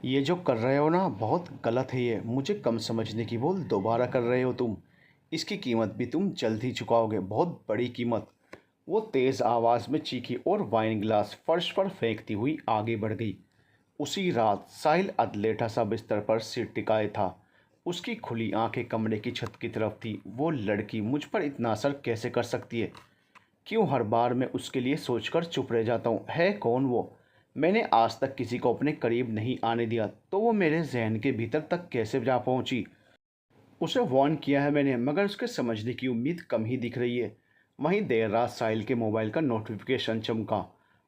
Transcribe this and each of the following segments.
ये जो कर रहे हो ना बहुत गलत है। ये मुझे कम समझने की बोल दोबारा कर रहे हो तुम। इसकी कीमत भी तुम जल्द ही चुकाओगे, बहुत बड़ी कीमत। वो तेज़ आवाज़ में चीखी और वाइन गिलास फर्श पर फेंकती हुई आगे बढ़ गई। उसी रात साहिल अधलेटा सा बिस्तर पर सिर टिकाए था। उसकी खुली आंखें कमरे की छत की तरफ थी। वो लड़की मुझ पर इतना असर कैसे कर सकती है? क्यों हर बार मैं उसके लिए सोचकर चुप रह जाता हूँ? है कौन वो? मैंने आज तक किसी को अपने करीब नहीं आने दिया, तो वो मेरे जहन के भीतर तक कैसे जा पहुँची? उसे वार्न किया है मैंने, मगर उसके समझने की उम्मीद कम ही दिख रही है। वहीं देर रात साहिल के मोबाइल का नोटिफिकेशन चमका।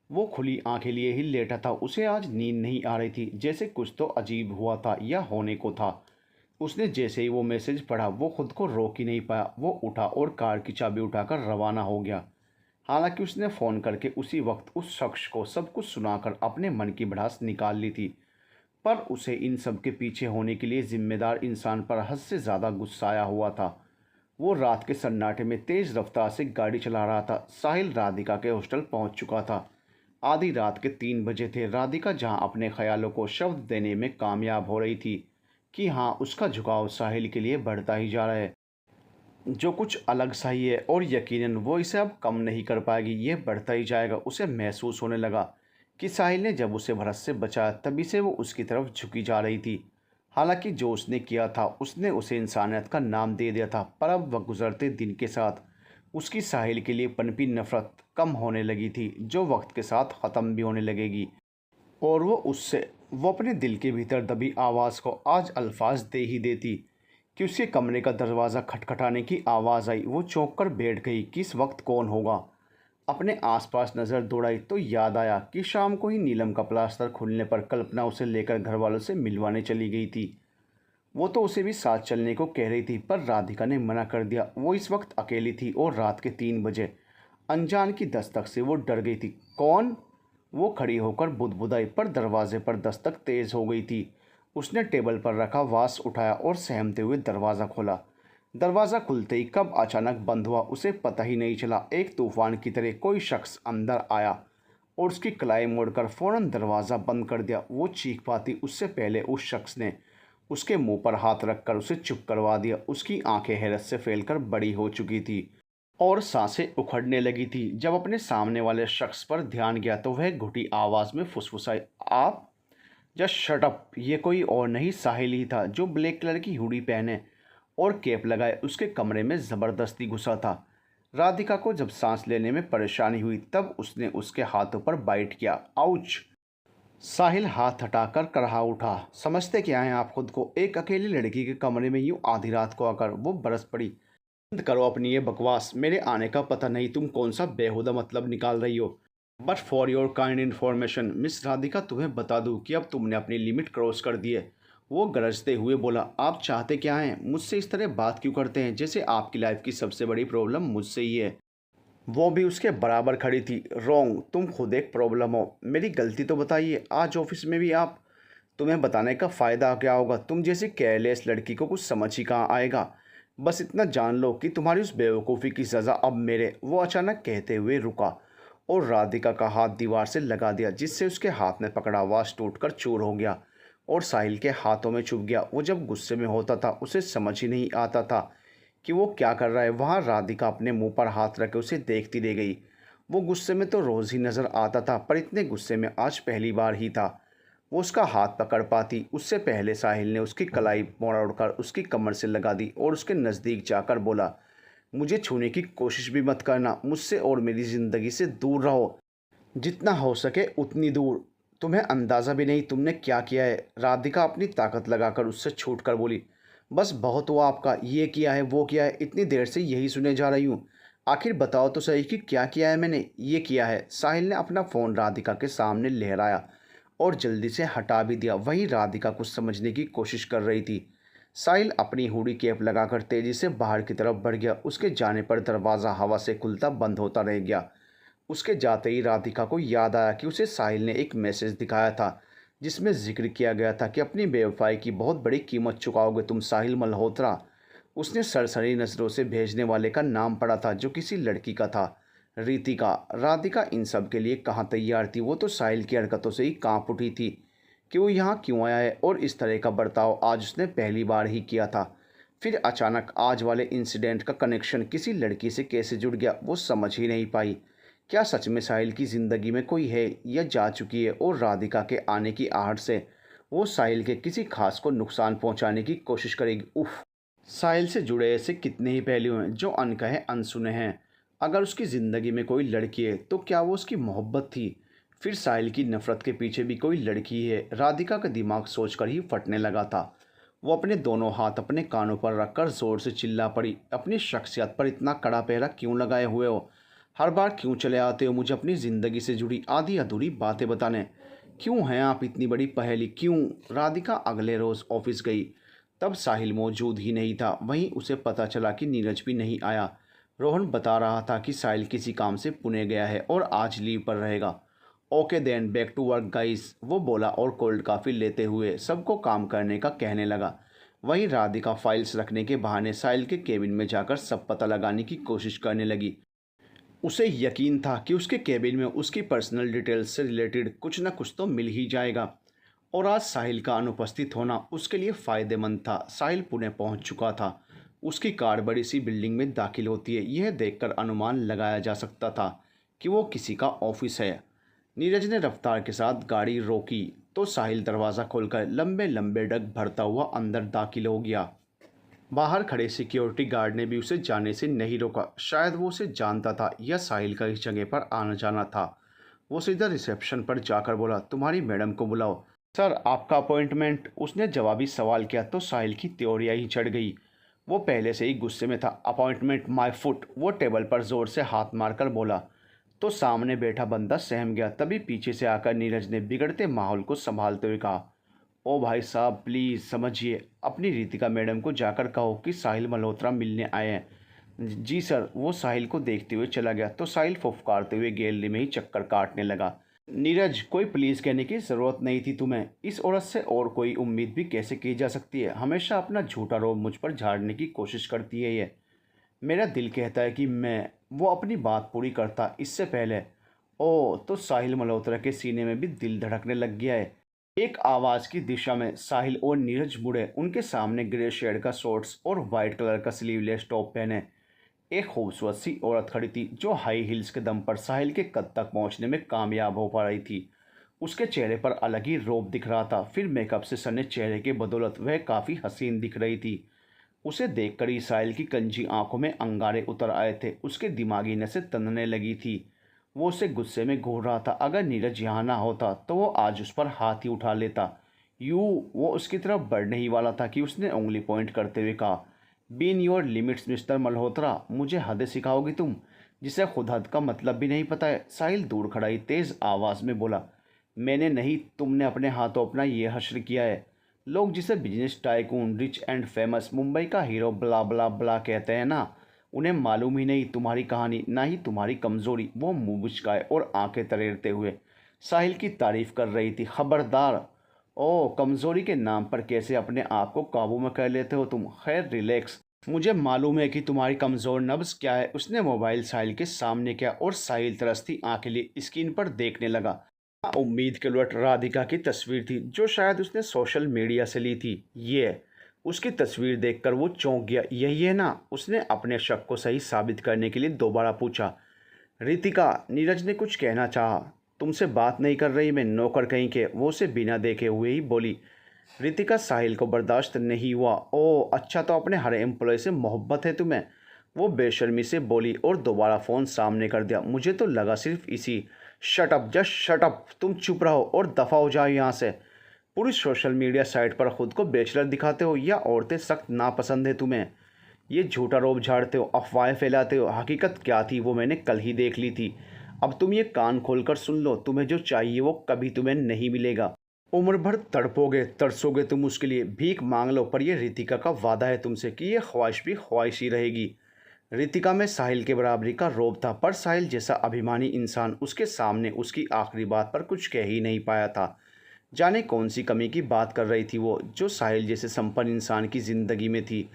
वो खुली आंखें लिए ही लेटा था। उसे आज नींद नहीं आ रही थी, जैसे कुछ तो अजीब हुआ था या होने को था। उसने जैसे ही वो मैसेज पढ़ा, वो खुद को रोक ही नहीं पाया। वो उठा और कार की चाबी उठाकर रवाना हो गया। हालांकि उसने फ़ोन करके उसी वक्त उस शख्स को सब कुछ सुनाकर अपने मन की भड़ास निकाल ली थी, पर उसे इन सब के पीछे होने के लिए जिम्मेदार इंसान पर हद से ज़्यादा गुस्सा आया हुआ था। वो रात के सन्नाटे में तेज़ रफ्तार से गाड़ी चला रहा था। साहिल राधिका के हॉस्टल पहुंच चुका था। आधी रात के 3 बजे थे। राधिका जहां अपने ख्यालों को शब्द देने में कामयाब हो रही थी कि हाँ, उसका झुकाव साहिल के लिए बढ़ता ही जा रहा है, जो कुछ अलग सा ही है, और यकीनन वो इसे अब कम नहीं कर पाएगी। ये बढ़ता ही जाएगा। उसे महसूस होने लगा कि साहिल ने जब उसे भरत से बचाया, तभी से वो उसकी तरफ झुकी जा रही थी। हालांकि जो उसने किया था, उसने उसे इंसानियत का नाम दे दिया था, पर अब वह गुजरते दिन के साथ उसकी साहिल के लिए पनपी नफरत कम होने लगी थी, जो वक्त के साथ ख़त्म भी होने लगेगी। और वो अपने दिल के भीतर दबी आवाज़ को आज अल्फाज दे ही देती कि उसके कमरे का दरवाज़ा खटखटाने की आवाज़ आई। वो चौंक कर बैठ गई कि इस वक्त कौन होगा। अपने आसपास नज़र दौड़ाई तो याद आया कि शाम को ही नीलम का प्लास्टर खुलने पर कल्पना उसे लेकर घर वालों से मिलवाने चली गई थी। वो तो उसे भी साथ चलने को कह रही थी, पर राधिका ने मना कर दिया। वो इस वक्त अकेली थी और रात के 3 बजे अनजान की दस्तक से वो डर गई थी। कौन? वो खड़ी होकर बुदबुदाई, पर दरवाजे पर दस्तक तेज हो गई थी। उसने टेबल पर रखा वास उठाया और सहमते हुए दरवाज़ा खोला। दरवाज़ा खुलते ही कब अचानक बंद हुआ, उसे पता ही नहीं चला। एक तूफान की तरह कोई शख्स अंदर आया और उसकी कलाई मोड़कर फ़ौरन दरवाज़ा बंद कर दिया। वो चीख पाती उससे पहले उस शख्स ने उसके मुंह पर हाथ रखकर उसे चुप करवा दिया। उसकी आंखें हैरत से फैलकर बड़ी हो चुकी थी और सांसें उखड़ने लगी थी। जब अपने सामने वाले शख्स पर ध्यान गया तो वह घुटी आवाज़ में फुसफुसाई, आप? Just shut up. ये कोई और नहीं, साहिल ही था, जो ब्लैक कलर की हुडी पहने और कैप लगाए उसके कमरे में ज़बरदस्ती घुसा था। राधिका को जब सांस लेने में परेशानी हुई, तब उसने उसके हाथों पर बाइट किया। आउच! साहिल हाथ हटाकर करहा उठा। समझते क्या हैं आप खुद को? एक अकेली लड़की के कमरे में यूं आधी रात को आकर? वो बरस पड़ी। बंद करो अपनी ये बकवास। मेरे आने का पता नहीं तुम कौन सा बेहुदा मतलब निकाल रही हो। But for your kind information miss Radhika, तुम्हें बता दूं कि अब तुमने अपनी लिमिट क्रॉस कर दी है। वो गरजते हुए बोला। आप चाहते क्या हैं? मुझसे इस तरह बात क्यों करते हैं, जैसे आपकी लाइफ की सबसे बड़ी प्रॉब्लम मुझसे ही है? वो भी उसके बराबर खड़ी थी। रॉन्ग, तुम खुद एक प्रॉब्लम हो। मेरी गलती तो बताइए। आज ऑफिस में भी आप? तुम्हें बताने का फ़ायदा क्या होगा? तुम जैसी केयरलेस लड़की को कुछ समझ ही कहाँ आएगा। बस इतना जान लो कि तुम्हारी उस बेवकूफ़ी की सज़ा अब मेरे। वो अचानक कहते हुए रुका और राधिका का हाथ दीवार से लगा दिया, जिससे उसके हाथ में पकड़ा आवाज़ टूटकर चूर हो गया और साहिल के हाथों में छुप गया। वो जब गुस्से में होता था, उसे समझ ही नहीं आता था कि वो क्या कर रहा है। वहाँ राधिका अपने मुंह पर हाथ रखे उसे देखती रह गई। वो गुस्से में तो रोज़ ही नज़र आता था, पर इतने गुस्से में आज पहली बार ही था। वो उसका हाथ पकड़ पाती उससे पहले साहिल ने उसकी कलाई मोड़कर उसकी कमर से लगा दी और उसके नज़दीक जाकर बोला, मुझे छूने की कोशिश भी मत करना। मुझसे और मेरी ज़िंदगी से दूर रहो, जितना हो सके उतनी दूर। तुम्हें अंदाज़ा भी नहीं तुमने क्या किया है। राधिका अपनी ताकत लगाकर उससे छूट कर बोली, बस बहुत हुआ आपका। ये किया है, वो किया है, इतनी देर से यही सुने जा रही हूँ। आखिर बताओ तो सही कि क्या किया है मैंने? ये किया है। साहिल ने अपना फ़ोन राधिका के सामने लहराया और जल्दी से हटा भी दिया। वहीं राधिका कुछ समझने की कोशिश कर रही थी। साहिल अपनी हुडी कैप लगाकर तेज़ी से बाहर की तरफ बढ़ गया। उसके जाने पर दरवाज़ा हवा से खुलता बंद होता रह गया। उसके जाते ही राधिका को याद आया कि उसे साहिल ने एक मैसेज दिखाया था, जिसमें जिक्र किया गया था कि अपनी बेवफाई की बहुत बड़ी कीमत चुकाओगे तुम, साहिल मल्होत्रा। उसने सरसरी नज़रों से भेजने वाले का नाम पढ़ा था, जो किसी लड़की का था, रितिका। राधिका इन सब के लिए कहाँ तैयार थी। वो तो साहिल की हरकतों से ही कांप उठी थी कि वो यहाँ क्यों आया है और इस तरह का बर्ताव आज उसने पहली बार ही किया था। फिर अचानक आज वाले इंसिडेंट का कनेक्शन किसी लड़की से कैसे जुड़ गया वो समझ ही नहीं पाई। क्या सच में साहिल की ज़िंदगी में कोई है या जा चुकी है और राधिका के आने की आहट से वो साहिल के किसी खास को नुकसान पहुंचाने की कोशिश करेगी। उफ, साहिल से जुड़े ऐसे कितने ही पहलू हैं जो अनकहे अनसुने हैं। अगर उसकी ज़िंदगी में कोई लड़की है तो क्या वो उसकी मोहब्बत थी? फिर साहिल की नफ़रत के पीछे भी कोई लड़की है? राधिका का दिमाग सोचकर ही फटने लगा था। वो अपने दोनों हाथ अपने कानों पर रखकर ज़ोर से चिल्ला पड़ी, अपनी शख्सियत पर इतना कड़ा पहरा क्यों लगाए हुए हो? हर बार क्यों चले आते हो मुझे अपनी ज़िंदगी से जुड़ी आधी अधूरी बातें बताने? क्यों हैं आप इतनी बड़ी पहेली क्यों? राधिका अगले रोज़ ऑफिस गई। तब साहिल मौजूद ही नहीं था। वहीं उसे पता चला कि नीरज भी नहीं आया। रोहन बता रहा था कि साहिल किसी काम से पुणे गया है और आज लीव पर रहेगा। Okay then back to work guys, वो बोला और कोल्ड कॉफ़ी लेते हुए सबको काम करने का कहने लगा। वहीं राधिका फाइल्स रखने के बहाने साहिल के केबिन में जाकर सब पता लगाने की कोशिश करने लगी। उसे यकीन था कि उसके केबिन में उसकी पर्सनल डिटेल्स से रिलेटेड कुछ न कुछ तो मिल ही जाएगा और आज साहिल का अनुपस्थित होना उसके लिए फ़ायदेमंद था। साहिल पुणे पहुंच चुका था। उसकी कार बड़ी सी बिल्डिंग में दाखिल होती है, यह देखकर अनुमान लगाया जा सकता था कि वो किसी का ऑफिस है। नीरज ने रफ्तार के साथ गाड़ी रोकी तो साहिल दरवाज़ा खोलकर लंबे लंबे डग भरता हुआ अंदर दाखिल हो गया। बाहर खड़े सिक्योरिटी गार्ड ने भी उसे जाने से नहीं रोका। शायद वो उसे जानता था या साहिल का इस जगह पर आना जाना था। वो सीधा रिसेप्शन पर जाकर बोला, तुम्हारी मैडम को बुलाओ। सर आपका अपॉइंटमेंट, उसने जवाबी सवाल किया तो साहिल की त्योरियाँ ही चढ़ गई। वो पहले से ही गुस्से में था। अपॉइंटमेंट माय फुट, वो टेबल पर जोर से हाथ मारकर बोला तो सामने बैठा बंदा सहम गया। तभी पीछे से आकर नीरज ने बिगड़ते माहौल को संभालते हुए कहा, ओ भाई साहब प्लीज़ समझिए, अपनी रितिका मैडम को जाकर कहो कि साहिल मल्होत्रा मिलने आए हैं। जी सर। वो साहिल को देखते हुए चला गया तो साहिल फुफकारते हुए गैलरी में ही चक्कर काटने लगा। नीरज, कोई प्लीज़ कहने की ज़रूरत नहीं थी तुम्हें। इस औरत से और कोई उम्मीद भी कैसे की जा सकती है? हमेशा अपना झूठा रोब मुझ पर झाड़ने की कोशिश करती है ये। मेरा दिल कहता है कि मैं वो अपनी बात पूरी करता इससे पहले। ओ, तो साहिल मल्होत्रा के सीने में भी दिल धड़कने लग गया है। एक आवाज़ की दिशा में साहिल और नीरज मुड़े। उनके सामने ग्रे शेड का शॉर्ट्स और वाइट कलर का स्लीवलेस टॉप पहने एक खूबसूरत सी औरत खड़ी थी जो हाई हील्स के दम पर साहिल के कद तक पहुंचने में कामयाब हो पा रही थी। उसके चेहरे पर अलग ही रौब दिख रहा था। फिर मेकअप से सने चेहरे के बदौलत वह काफ़ी हसीन दिख रही थी। उसे देखकर ही साहिल की कंजी आंखों में अंगारे उतर आए थे। उसके दिमागी नसें तनने लगी थी। वो उसे गुस्से में घूर रहा था। अगर नीरज यहाँ ना होता तो वो आज उस पर हाथ ही उठा लेता। वो उसकी तरफ बढ़ने ही वाला था कि उसने उंगली पॉइंट करते हुए कहा, be in your limits mister Malhotra, मुझे हदें सिखाओगी तुम, जिसे खुद हद का मतलब भी नहीं पता है। साहिल दूर खड़ा ही तेज़ आवाज़ में बोला, मैंने नहीं, तुमने अपने हाथों अपना ये हश्र किया है। लोग जिसे business tycoon, rich and famous, Mumbai का हीरो ब्ला ब्ला ब्ला कहते हैं ना, उन्हें मालूम ही नहीं तुम्हारी कहानी, ना ही तुम्हारी कमज़ोरी। वो मुँह बिचकाए और आंखें तरेरते हुए साहिल की तारीफ़ कर रही थी। खबरदार। ओ, कमज़ोरी के नाम पर कैसे अपने आप को काबू में कर लेते हो तुम? खैर रिलैक्स, मुझे मालूम है कि तुम्हारी कमज़ोर नब्ज़ क्या है। उसने मोबाइल साहिल के सामने किया और साहिल तरसती आंखें लिए स्क्रीन पर देखने लगा। उम्मीद के उलट राधिका की तस्वीर थी जो शायद उसने सोशल मीडिया से ली थी। ये उसकी तस्वीर देखकर वो चौंक गया। यही है ना? उसने अपने शक को सही साबित करने के लिए दोबारा पूछा। रितिका, नीरज ने कुछ कहना चाहा। तुमसे बात नहीं कर रही मैं, नौकर कहीं के, वो उसे बिना देखे हुए ही बोली। रितिका साहिल को बर्दाश्त नहीं हुआ। ओह अच्छा, तो अपने हर एम्प्लॉय से मोहब्बत है तुम्हें? वो बेशर्मी से बोली और दोबारा फ़ोन सामने कर दिया। मुझे तो लगा सिर्फ इसी। Shut up, just shut up, तुम चुप रहो और दफ़ा हो जाओ यहाँ से। पूरी सोशल मीडिया साइट पर ख़ुद को बैचलर दिखाते हो या औरतें सख्त नापसंद है तुम्हें? ये झूठा रोब झाड़ते हो, अफवाहें फैलाते हो। हकीकत क्या थी वो मैंने कल ही देख ली थी। अब तुम ये कान खोलकर सुन लो, तुम्हें जो चाहिए वो कभी तुम्हें नहीं मिलेगा। उम्र भर तड़पोगे, तरसोगे तुम उसके लिए, भीख मांग लो, पर यह रितिका का वादा है तुमसे कि ये ख्वाहिश भी ख्वाहिश ही रहेगी। रितिका में साहिल के बराबरी का रौब था, पर साहिल जैसा अभिमानी इंसान उसके सामने उसकी आखिरी बात पर कुछ कह ही नहीं पाया था। जाने कौन सी कमी की बात कर रही थी वो, जो साहिल जैसे संपन्न इंसान की ज़िंदगी में थी।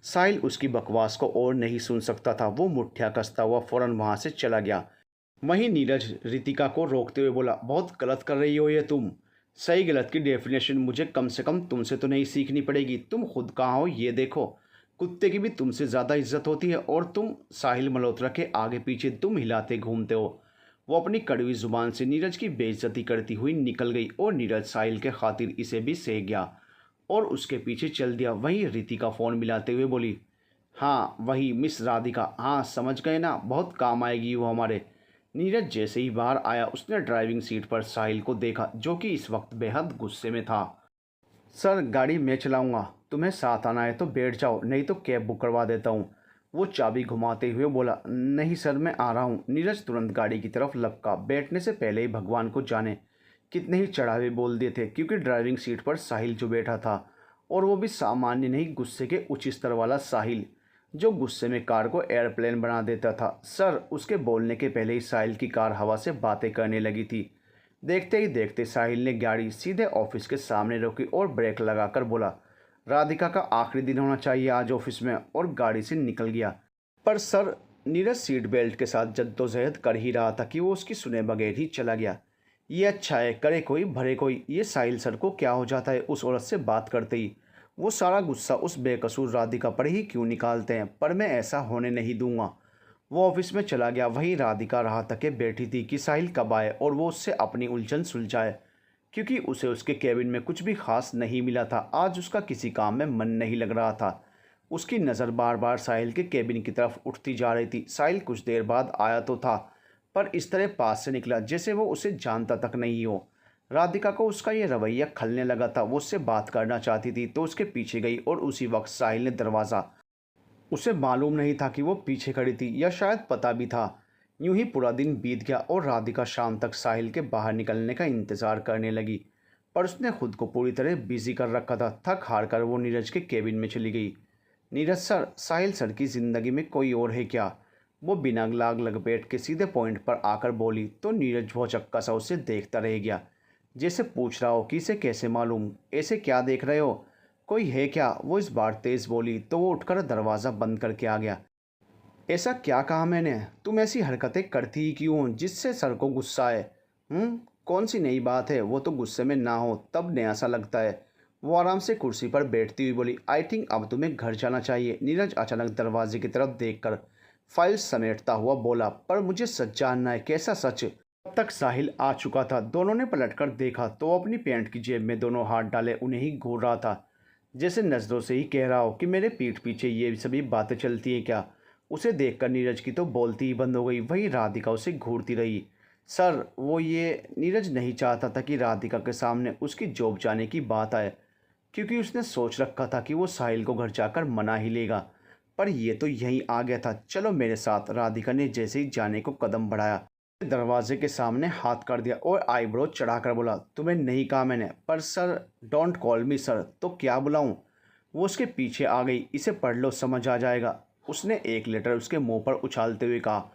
साहिल उसकी बकवास को और नहीं सुन सकता था। वो मुठ्ठियाँ कसता हुआ फ़ौरन वहाँ से चला गया। वहीं नीरज रितिका को रोकते हुए बोला, बहुत गलत कर रही हो ये तुम। सही गलत की डेफिनेशन मुझे कम से कम तुमसे तो नहीं सीखनी पड़ेगी। तुम खुद कहाँ हो ये देखो। कुत्ते की भी तुमसे ज़्यादा इज्जत होती है और तुम साहिल मल्होत्रा के आगे पीछे दुम हिलाते घूमते हो। वो अपनी कड़वी जुबान से नीरज की बेइज्जती करती हुई निकल गई और नीरज साहिल के खातिर इसे भी सह गया और उसके पीछे चल दिया। वहीं रीति का फ़ोन मिलाते हुए बोली, हाँ वही मिस राधिका, हाँ समझ गए ना, बहुत काम आएगी वो हमारे। नीरज जैसे ही बाहर आया उसने ड्राइविंग सीट पर साहिल को देखा जो कि इस वक्त बेहद गुस्से में था। सर गाड़ी मैं चलाऊंगा, तुम्हें साथ आना है तो बैठ जाओ, नहीं तो कैब बुक करवा देता हूँ। वो चाबी घुमाते हुए बोला, नहीं सर मैं आ रहा हूँ। नीरज तुरंत गाड़ी की तरफ लपका। बैठने से पहले ही भगवान को जाने कितने ही चढ़ावे बोल दिए थे, क्योंकि ड्राइविंग सीट पर साहिल जो बैठा था और वो भी सामान्य नहीं, गुस्से के उच्च स्तर वाला साहिल जो गुस्से में कार को एयरप्लेन बना देता था। सर उसके बोलने के पहले ही साहिल की कार हवा से बातें करने लगी थी। देखते ही देखते साहिल ने गाड़ी सीधे ऑफिस के सामने रोकी और ब्रेक लगाकर बोला, राधिका का आखिरी दिन होना चाहिए आज ऑफिस में, और गाड़ी से निकल गया। पर सर, नीरज सीट बेल्ट के साथ जद्दोजहद कर ही रहा था कि वो उसकी सुने बगैर ही चला गया। ये अच्छा है, करे कोई भरे कोई। ये साहिल सर को क्या हो जाता है उस औरत से बात करते ही। वो सारा गुस्सा उस बेकसूर राधिका पर ही क्यों निकालते हैं, पर मैं ऐसा होने नहीं दूंगा। वो ऑफिस में चला गया। वहीं राधिका राह तक बैठी थी कि साहिल कब आए और वो उससे अपनी उलझन सुलझाए, क्योंकि उसे उसके केबिन में कुछ भी खास नहीं मिला था। आज उसका किसी काम में मन नहीं लग रहा था। उसकी नज़र बार बार साहिल के केबिन की तरफ उठती जा रही थी। साहिल कुछ देर बाद आया तो था, पर इस तरह पास से निकला जैसे वो उसे जानता तक नहीं हो। राधिका को उसका ये रवैया खलने लगा था। वो उससे बात करना चाहती थी तो उसके पीछे गई और उसी वक्त साहिल ने दरवाज़ा। उसे मालूम नहीं था कि वो पीछे खड़ी थी, या शायद पता भी था। यूं ही पूरा दिन बीत गया और राधिका शाम तक साहिल के बाहर निकलने का इंतज़ार करने लगी, पर उसने खुद को पूरी तरह बिजी कर रखा था। थक हार कर वो नीरज के केबिन में चली गई। नीरज सर, साहिल सर की ज़िंदगी में कोई और है क्या? वो बिना लाग लपेट के सीधे पॉइंट पर आकर बोली तो नीरज भौचक्का सा उसे देखता रह गया, जैसे पूछ रहा हो कि इसे कैसे मालूम, ऐसे क्या देख रहे हो, कोई है क्या? वो इस बार तेज़ बोली तो वो उठकर दरवाज़ा बंद करके आ गया। ऐसा क्या कहा मैंने? तुम ऐसी हरकतें करती ही क्यों हो जिससे सर को गुस्सा है? कौन सी नई बात है? वो तो गुस्से में ना हो तब नया सा लगता है। वो आराम से कुर्सी पर बैठती हुई बोली, आई थिंक अब तुम्हें घर जाना चाहिए। नीरज अचानक दरवाजे की तरफ देखकर फाइल समेटता हुआ बोला, पर मुझे सच जानना है। कैसा सच? अब तक साहिल आ चुका था। दोनों ने पलटकर देखा तो वो अपनी पैंट की जेब में दोनों हाथ डाले उन्हें ही घूर रहा था, जैसे नज़रों से ही कह रहा हो कि मेरे पीठ पीछे ये सभी बातें चलती हैं क्या? उसे देखकर नीरज की तो बोलती ही बंद हो गई। वही राधिका उसे घूरती रही। सर वो ये, नीरज नहीं चाहता था कि राधिका के सामने उसकी जॉब जाने की बात आए, क्योंकि उसने सोच रखा था कि वो साहिल को घर जाकर मना ही लेगा। पर ये तो यहीं आ गया था। चलो मेरे साथ। राधिका ने जैसे ही जाने को कदम बढ़ाया, दरवाजे के सामने हाथ कर दिया और आईब्रो चढ़ाकर बोला, तुम्हें नहीं कहा मैंने? पर sir, don't call me sir. तो क्या बुलाऊं? वो उसके पीछे आ गई। इसे पढ़ लो, समझ आ जाएगा। उसने एक लेटर उसके मुंह पर उछालते हुए कहा।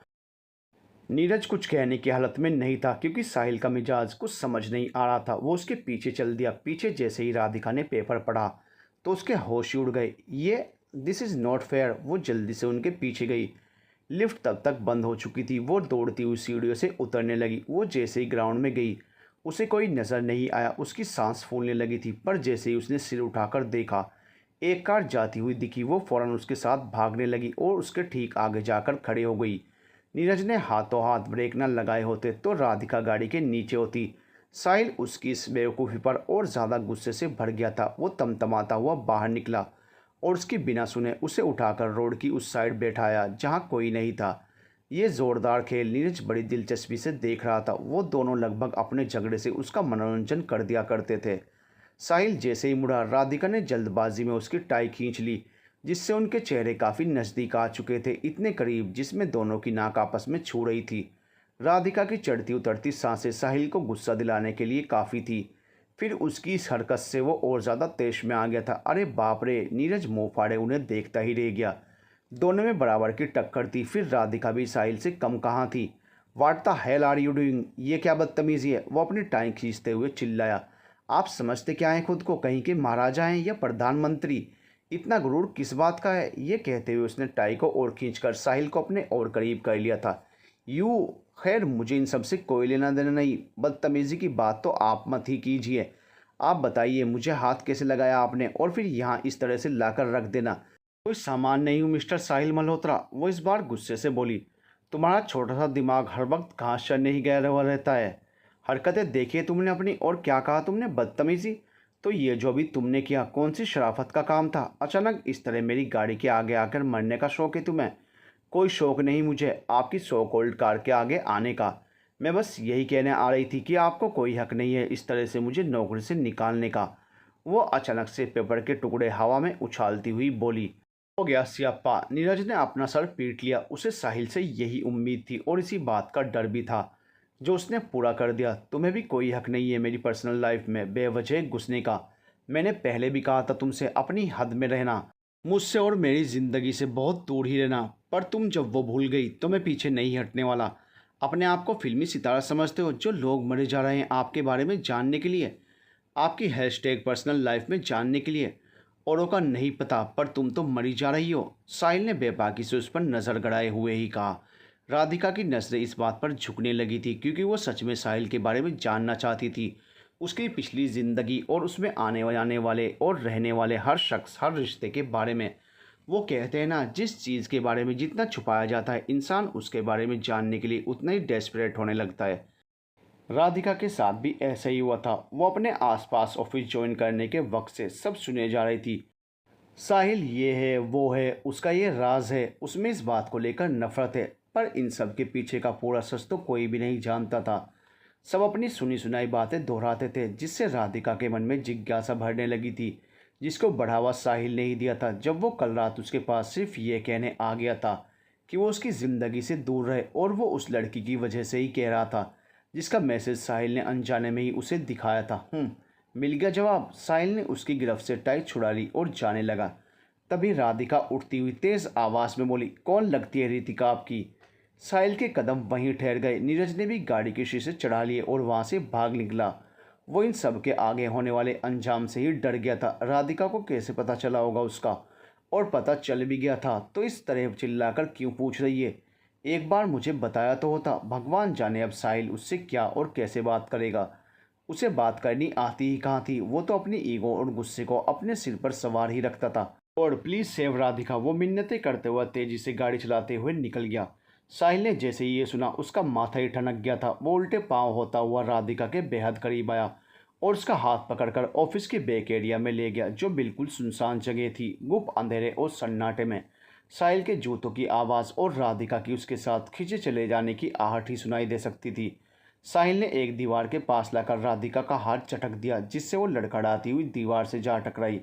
नीरज कुछ कहने की हालत में नहीं था, क्योंकि साहिल का मिजाज कुछ समझ नहीं आ रहा था। वो उसके पीछे चल दिया। पीछे जैसे ही राधिका ने पेपर पढ़ा तो उसके होश ही उड़ गए। ये दिस इज़ नॉट फेयर। वो जल्दी से उनके पीछे गई। लिफ्ट तब तक बंद हो चुकी थी। वो दौड़ती हुई सीढ़ियों से उतरने लगी। वो जैसे ही ग्राउंड में गई उसे कोई नज़र नहीं आया। उसकी सांस फूलने लगी थी, पर जैसे ही उसने सिर उठाकर देखा एक कार जाती हुई दिखी, वो फ़ौरन उसके साथ भागने लगी और उसके ठीक आगे जाकर खड़े हो गई। नीरज ने हाथों हाथ ब्रेक न लगाए होते तो राधिका गाड़ी के नीचे होती। साहिल उसकी इस बेवकूफ़ी पर और ज़्यादा गुस्से से भर गया था। वो तमतमाता हुआ बाहर निकला और उसकी बिना सुने उसे उठाकर रोड की उस साइड बैठाया जहाँ कोई नहीं था। ये ज़ोरदार खेल नीरज बड़ी दिलचस्पी से देख रहा था। वो दोनों लगभग अपने झगड़े से उसका मनोरंजन कर दिया करते थे। साहिल जैसे ही मुड़ा, राधिका ने जल्दबाजी में उसकी टाई खींच ली, जिससे उनके चेहरे काफ़ी नज़दीक आ चुके थे, इतने करीब जिसमें दोनों की नाक आपस में छू रही थी। राधिका की चढ़ती उतरती सांसें साहिल को गुस्सा दिलाने के लिए काफ़ी थी। फिर उसकी इस हरकत से वो और ज़्यादा तेश में आ गया था। अरे बाप रे! नीरज मुँह फाड़े उन्हें देखता ही रह गया। दोनों में बराबर की टक्कर थी। फिर राधिका भी साहिल से कम कहाँ थी। What the hell are you doing? ये क्या बदतमीज़ी है? वो अपनी टाई खींचते हुए चिल्लाया। आप समझते क्या हैं खुद को? कहीं के महाराजा हैं या प्रधानमंत्री? इतना गुरूर किस बात का है? ये कहते हुए उसने टाई को और खींचकर साहिल को अपने और करीब कर लिया था। यू खैर मुझे इन सब से कोई लेना देना नहीं, बदतमीज़ी की बात तो आप मत ही कीजिए। आप बताइए मुझे हाथ कैसे लगाया आपने और फिर यहाँ इस तरह से लाकर रख देना। कोई सामान नहीं हूँ मिस्टर साहिल मल्होत्रा, वो इस बार गुस्से से बोली। तुम्हारा छोटा सा दिमाग हर वक्त घास चरने ही गया हुआ रहता है। हरकतें देखिए तुमने अपनी, और क्या कहा तुमने, बदतमीज़ी? तो ये जो भी तुमने किया कौन सी शराफत का काम था? अचानक इस तरह मेरी गाड़ी के आगे आकर मरने का शौक है तुम्हें? कोई शौक नहीं मुझे आपकी सो कॉल्ड कार के आगे आने का। मैं बस यही कहने आ रही थी कि आपको कोई हक नहीं है इस तरह से मुझे नौकरी से निकालने का। वो अचानक से पेपर के टुकड़े हवा में उछालती हुई बोली। हो गया सियाप्पा। नीरज ने अपना सर पीट लिया। उसे साहिल से यही उम्मीद थी और इसी बात का डर भी था जो उसने पूरा कर दिया। तुम्हें भी कोई हक नहीं है मेरी पर्सनल लाइफ में बेवजह घुसने का। मैंने पहले भी कहा था तुमसे अपनी हद में रहना, मुझसे और मेरी ज़िंदगी से बहुत दूर ही रहना, पर तुम जब वो भूल गई तो मैं पीछे नहीं हटने वाला। अपने आप को फिल्मी सितारा समझते हो जो लोग मरे जा रहे हैं आपके बारे में जानने के लिए, आपकी हैशटैग पर्सनल लाइफ में जानने के लिए। औरों का नहीं पता पर तुम तो मरी जा रही हो। साहिल ने बेबाकी से उस पर नज़र गड़ाए हुए ही कहा। राधिका की नज़रें इस बात पर झुकने लगी थी क्योंकि वो सच में साहिल के बारे में जानना चाहती थी, उसकी पिछली ज़िंदगी और उसमें आने जाने वाले और रहने वाले हर शख्स, हर रिश्ते के बारे में। वो कहते हैं ना, जिस चीज़ के बारे में जितना छुपाया जाता है इंसान उसके बारे में जानने के लिए उतना ही डेस्परेट होने लगता है। राधिका के साथ भी ऐसा ही हुआ था। वो अपने आसपास ऑफिस ज्वाइन करने के वक्त से सब सुने जा रही थी। साहिल ये है वो है, उसका ये राज है, उसमें इस बात को लेकर नफरत है। पर इन सब के पीछे का पूरा सच तो कोई भी नहीं जानता था। सब अपनी सुनी सुनाई बातें दोहराते थे जिससे राधिका के मन में जिज्ञासा भरने लगी थी, जिसको बढ़ावा साहिल ने ही दिया था जब वो कल रात उसके पास सिर्फ ये कहने आ गया था कि वो उसकी ज़िंदगी से दूर रहे, और वो उस लड़की की वजह से ही कह रहा था जिसका मैसेज साहिल ने अनजाने में ही उसे दिखाया था। मिल गया जवाब। साहिल ने उसकी गिरफ्त से टाई छुड़ा ली और जाने लगा। तभी राधिका उठती हुई तेज़ आवाज़ में बोली, कौन लगती है रितिका आपकी? साहिल के कदम वहीं ठहर गए। नीरज ने भी गाड़ी के शीशे चढ़ा लिए और वहाँ से भाग निकला। वो इन सब के आगे होने वाले अंजाम से ही डर गया था। राधिका को कैसे पता चला होगा उसका, और पता चल भी गया था तो इस तरह चिल्लाकर क्यों पूछ रही है? एक बार मुझे बताया तो होता। भगवान जाने अब साहिल उससे क्या और कैसे बात करेगा। उसे बात करनी आती ही कहाँ थी। वो तो अपनी ईगो और गुस्से को अपने सिर पर सवार ही रखता था। और प्लीज़ सेव राधिका, वो मिन्नतें करते हुए तेजी से गाड़ी चलाते हुए निकल गया। साहिल ने जैसे ही ये सुना उसका माथा ही ठनक गया था। वो उल्टे पाँव होता हुआ राधिका के बेहद करीब आया और उसका हाथ पकड़कर ऑफिस के बैक एरिया में ले गया जो बिल्कुल सुनसान जगह थी, गुप्त अंधेरे और सन्नाटे में। साहिल के जूतों की आवाज़ और राधिका की उसके साथ खींचे चले जाने की आहट ही सुनाई दे सकती थी। साहिल ने एक दीवार के पास लाकर राधिका का हाथ चटक दिया जिससे वो लड़खड़ाती हुई दीवार से जा टकराई।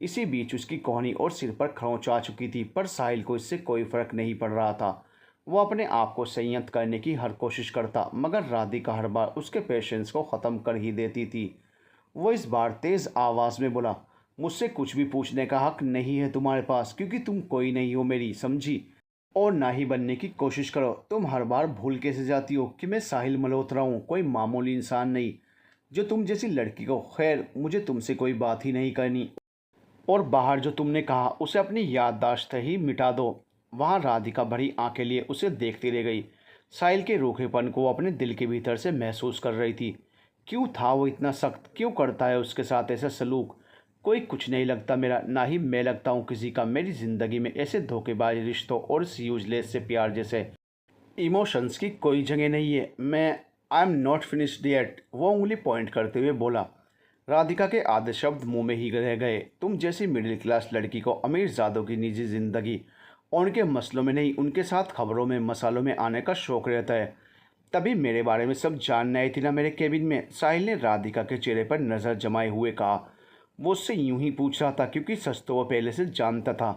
इसी बीच उसकी कोहनी और सिर पर खरोंच आ चुकी थी, पर साहिल को इससे कोई फर्क नहीं पड़ रहा था। वो अपने आप को संयत करने की हर कोशिश करता, मगर राधिका हर बार उसके पेशेंस को ख़त्म कर ही देती थी। वो इस बार तेज़ आवाज़ में बोला, मुझसे कुछ भी पूछने का हक नहीं है तुम्हारे पास, क्योंकि तुम कोई नहीं हो मेरी, समझी? और ना ही बनने की कोशिश करो। तुम हर बार भूल कैसे जाती हो कि मैं साहिल मल्होत्रा हूँ, कोई मामूली इंसान नहीं जो तुम जैसी लड़की को। खैर मुझे तुमसे कोई बात ही नहीं करनी, और बाहर जो तुमने कहा उसे अपनी याददाश्त ही मिटा दो। वहाँ राधिका भरी आंखें लिए उसे देखती रह गई। साहिल के रूखेपन को वो अपने दिल के भीतर से महसूस कर रही थी। क्यों था वो इतना सख्त, क्यों करता है उसके साथ ऐसा सलूक? कोई कुछ नहीं लगता मेरा, ना ही मैं लगता हूँ किसी का। मेरी ज़िंदगी में ऐसे धोखेबाज रिश्तों और इस यूजलेस से प्यार जैसे इमोशंस की कोई जगह नहीं है। मैं I am not finished yet, वो उंगली पॉइंट करते हुए बोला। राधिका के आधे शब्द मुंह में ही रह गए। तुम जैसी मिडिल क्लास लड़की को अमीरजादों की निजी ज़िंदगी और उनके मसलों में नहीं, उनके साथ खबरों में मसालों में आने का शौक़ रहता है। तभी मेरे बारे में सब जानने आई थी ना मेरे केबिन में? साहिल ने राधिका के चेहरे पर नज़र जमाए हुए कहा। वो उससे यूं ही पूछ रहा था क्योंकि सच तो वो पहले से जानता था।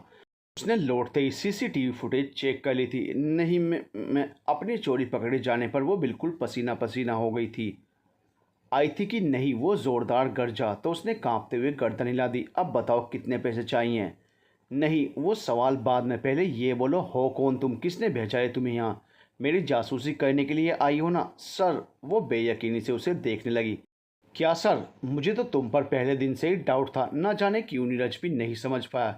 उसने लौटते ही सीसीटीवी फुटेज चेक कर ली थी। नहीं, मैं अपनी चोरी पकड़े जाने पर वो बिल्कुल पसीना पसीना हो गई थी। आई थी कि नहीं? वो ज़ोरदार गरजा तो उसने कांपते हुए गर्दन हिला दी। अब बताओ कितने पैसे चाहिए? नहीं, वो सवाल बाद में, पहले ये बोलो हो कौन तुम, किसने भेजा है तुम्हें यहाँ? मेरी जासूसी करने के लिए आई हो ना? सर, वो बेयकीनी से उसे देखने लगी। क्या सर? मुझे तो तुम पर पहले दिन से ही डाउट था। ना जाने क्यों नीरज भी नहीं समझ पाया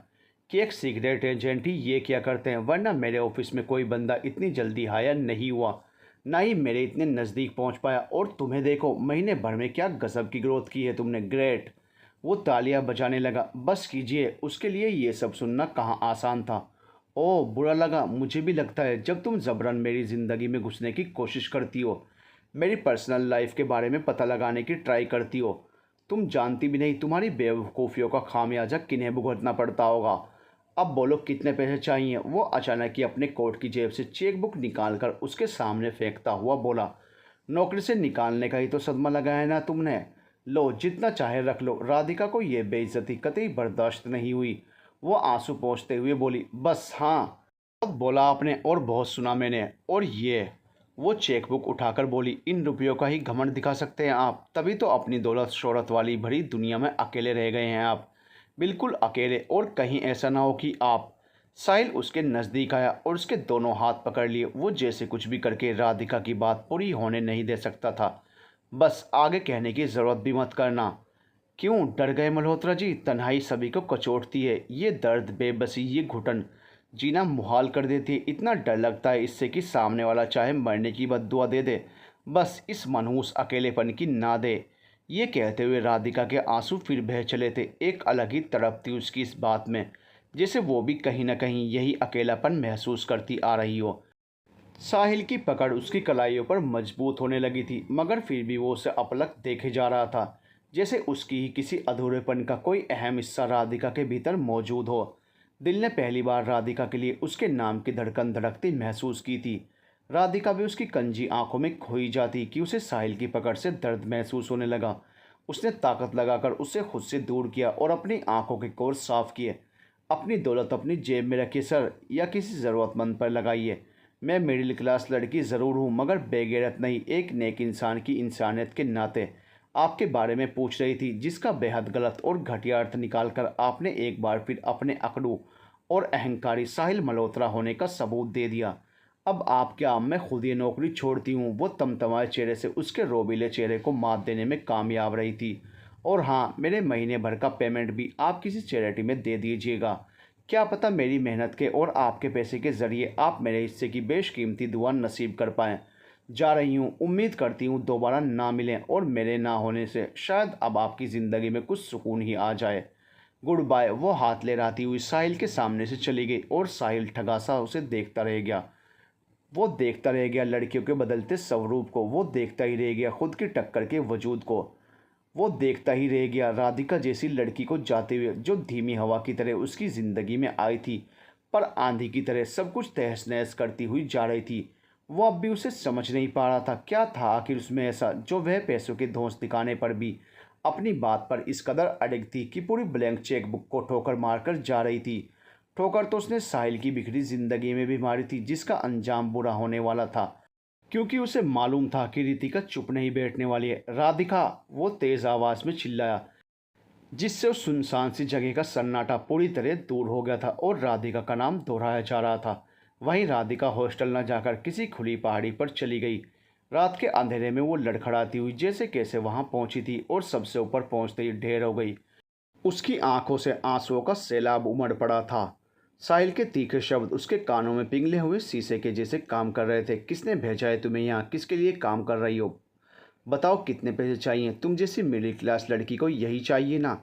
कि एक सीक्रेट एजेंट ही ये क्या करते हैं, वरना मेरे ऑफिस में कोई बंदा इतनी जल्दी हायर नहीं हुआ। ना ही मेरे इतने नज़दीक पहुंच पाया, और तुम्हें देखो, महीने भर में क्या गजब की ग्रोथ की है तुमने, ग्रेट। वो तालियां बजाने लगा। बस कीजिए, उसके लिए ये सब सुनना कहाँ आसान था। ओह, बुरा लगा, मुझे भी लगता है जब तुम ज़बरन मेरी ज़िंदगी में घुसने की कोशिश करती हो, मेरी पर्सनल लाइफ के बारे में पता लगाने की ट्राई करती हो। तुम जानती भी नहीं तुम्हारी बेवकूफ़ियों का खामियाजा किन्हें भुगतना पड़ता होगा। अब बोलो कितने पैसे चाहिए? वो अचानक ही अपने कोट की जेब से चेक बुक निकाल कर उसके सामने फेंकता हुआ बोला। नौकरी से निकालने का ही तो सदमा लगाया ना तुमने। लो, जितना चाहे रख लो। राधिका को ये बेइज्जती कतई बर्दाश्त नहीं हुई। वो आंसू पोंछते हुए बोली, बस हाँ, बहुत बोला आपने और बहुत सुना मैंने। और ये, वो चेकबुक उठाकर बोली, इन रुपयों का ही घमंड दिखा सकते हैं आप, तभी तो अपनी दौलत शोहरत वाली भरी दुनिया में अकेले रह गए हैं आप, बिल्कुल अकेले। और कहीं ऐसा ना हो कि आप। साहिल उसके नज़दीक आया और उसके दोनों हाथ पकड़ लिए। वो जैसे कुछ भी करके राधिका की बात पूरी होने नहीं दे सकता था। बस आगे कहने की ज़रूरत भी मत करना। क्यों डर गए मल्होत्रा जी? तन्हाई सभी को कचोटती है, ये दर्द, बेबसी, ये घुटन जीना मुहाल कर देती है। इतना डर लगता है इससे कि सामने वाला चाहे मरने की बद्दुआ दे दे, बस इस मनहूस अकेलेपन की ना दे। ये कहते हुए राधिका के आंसू फिर बह चले थे। एक अलग ही तड़प थी उसकी इस बात में, जैसे वो भी कहीं ना कहीं यही अकेलापन महसूस करती आ रही हो। साहिल की पकड़ उसकी कलाइयों पर मजबूत होने लगी थी, मगर फिर भी वो उसे अपलक देखे जा रहा था, जैसे उसकी ही किसी अधूरेपन का कोई अहम हिस्सा राधिका के भीतर मौजूद हो। दिल ने पहली बार राधिका के लिए उसके नाम की धड़कन धड़कती महसूस की थी। राधिका भी उसकी कंजी आंखों में खोई जाती कि उसे साहिल की पकड़ से दर्द महसूस होने लगा। उसने ताकत लगाकर उसे खुद से दूर किया और अपनी आंखों के कोर साफ किए। अपनी दौलत अपनी जेब में रखिए सर, या किसी ज़रूरतमंद पर लगाइए। मैं मिडिल क्लास लड़की ज़रूर हूँ, मगर बेगैरत नहीं, एक नेक इंसान की इंसानियत के नाते आपके बारे में पूछ रही थी, जिसका बेहद गलत और घटिया अर्थ निकालकर आपने एक बार फिर अपने अकड़ू और अहंकारी साहिल मल्होत्रा होने का सबूत दे दिया। अब आप क्या, मैं खुद ये नौकरी छोड़ती हूँ? वो तमतमाए चेहरे से उसके रोबीले चेहरे को मात देने में कामयाब रही थी। और हाँ, मेरे महीने भर का पेमेंट भी आप किसी चैरिटी में दे दीजिएगा। क्या पता मेरी मेहनत के और आपके पैसे के ज़रिए आप मेरे हिस्से की बेशकीमती दुआ नसीब कर पाएँ। जा रही हूँ, उम्मीद करती हूँ दोबारा ना मिलें, और मेरे ना होने से शायद अब आपकी ज़िंदगी में कुछ सुकून ही आ जाए। Goodbye. वो हाथ लहराती हुई साहिल के सामने से चली गई, और साहिल ठगासा उसे देखता रह गया। वो देखता रह गया लड़कियों के बदलते स्वरूप को, वो देखता ही रह गया खुद की टक्कर के वजूद को, वो देखता ही रह गया राधिका जैसी लड़की को जाते हुए, जो धीमी हवा की तरह उसकी ज़िंदगी में आई थी, पर आंधी की तरह सब कुछ तहस नहस करती हुई जा रही थी। वो अब भी उसे समझ नहीं पा रहा था, क्या था आखिर उसमें ऐसा जो वह पैसों के धौंस दिखाने पर भी अपनी बात पर इस कदर अड़िग थी कि पूरी ब्लैंक चेक बुक को ठोकर मारकर जा रही थी। ठोकर तो उसने साहिल की बिखरी ज़िंदगी में भी मारी थी, जिसका अंजाम बुरा होने वाला था, क्योंकि उसे मालूम था कि रितिका चुप नहीं बैठने वाली है। राधिका, वो तेज़ आवाज़ में चिल्लाया, जिससे उस सुनसान सी जगह का सन्नाटा पूरी तरह दूर हो गया था और राधिका का नाम दोहराया जा रहा था। वहीं राधिका हॉस्टल न जाकर किसी खुली पहाड़ी पर चली गई। रात के अंधेरे में वो लड़खड़ाती हुई जैसे कैसे वहां पहुंची थी, और सबसे ऊपर पहुंचते ही ढेर हो गई। उसकी आंखों से आंसुओं का सैलाब उमड़ पड़ा था। साहिल के तीखे शब्द उसके कानों में पिघले हुए शीशे के जैसे काम कर रहे थे। किसने भेजा है तुम्हें यहाँ? किसके लिए काम कर रही हो? बताओ कितने पैसे चाहिए? तुम जैसी मिडिल क्लास लड़की को यही चाहिए ना?